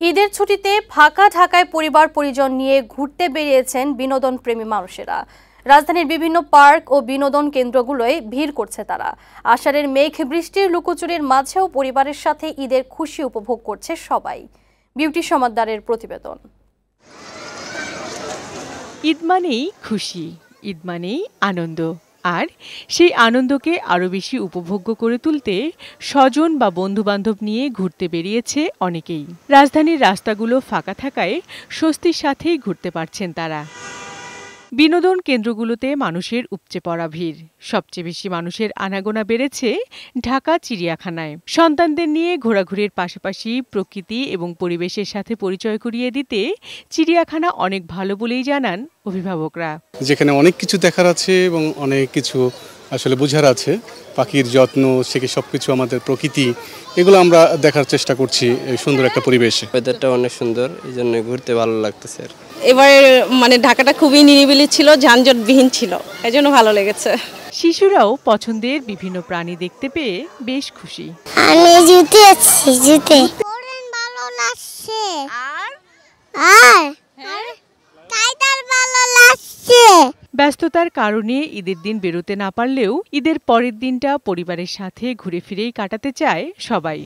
ঈদের ছুটিতে ফাঁকা ঢাকায় পরিবার পরিজন নিয়ে ঘুরতে বেরিয়েছেন বিনোদন প্রেমী মানুষেরা। রাজধানীর বিভিন্ন পার্ক ও বিনোদন কেন্দ্রগুলোয় ভিড় করছে তারা। আষাঢ়ের মেঘ বৃষ্টির লুকোচুরির মাঝেও পরিবারের সাথে ঈদের খুশি উপভোগ করছে সবাই। বিউটি সমাদ্দারের প্রতিবেদন। ঈদ মানেই খুশি, ঈদ মানেই আনন্দ, আর সেই আনন্দকে আরও বেশি উপভোগ্য করে তুলতে স্বজন বা বন্ধুবান্ধব নিয়ে ঘুরতে বেরিয়েছে অনেকেই। রাজধানীর রাস্তাগুলো ফাঁকা থাকায় স্বস্তির সাথেই ঘুরতে পারছেন তারা। বিনোদন কেন্দ্রগুলোতে মানুষের উপচে পড়া ভিড়। সবচেয়ে বেশি মানুষের আনাগোনা বেড়েছে ঢাকা চিড়িয়াখানায়। সন্তানদের নিয়ে ঘোরাঘুরির পাশাপাশি প্রকৃতি এবং পরিবেশের সাথে পরিচয় করিয়ে দিতে চিড়িয়াখানা অনেক ভালো বলেই জানান অভিভাবকরা। যেখানে অনেক কিছু দেখার আছে এবং অনেক কিছু আসলে বোঝার আছে, পাখির যত্ন থেকে সবকিছু, আমাদের প্রকৃতি, এগুলো আমরা দেখার চেষ্টা করছি এই সুন্দর একটা পরিবেশে। ওয়েদারটা অনেক সুন্দর, এই জন্য ঘুরতে ভালো লাগতেছে। এবারে ঢাকাটা খুবই নিরিবিলি ছিল, যানজটবিহীন ছিল, এই জন্য ভালো লেগেছে। শিশুরাও পছন্দের বিভিন্ন প্রাণী দেখতে পেয়ে বেশ খুশি। আমি জুতে আছি, জুতে ভালো লাগছে, আর টাইটার ভালো লাগছে। ব্যস্ততার কারণে ঈদের দিন বেরোতে না পারলেও ঈদের পরের দিনটা পরিবারের সাথে ঘুরে ফিরেই কাটাতে চায় সবাই।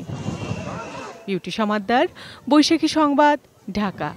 বিউটি সমাদ্দার, বৈশাখী সংবাদ, ঢাকা।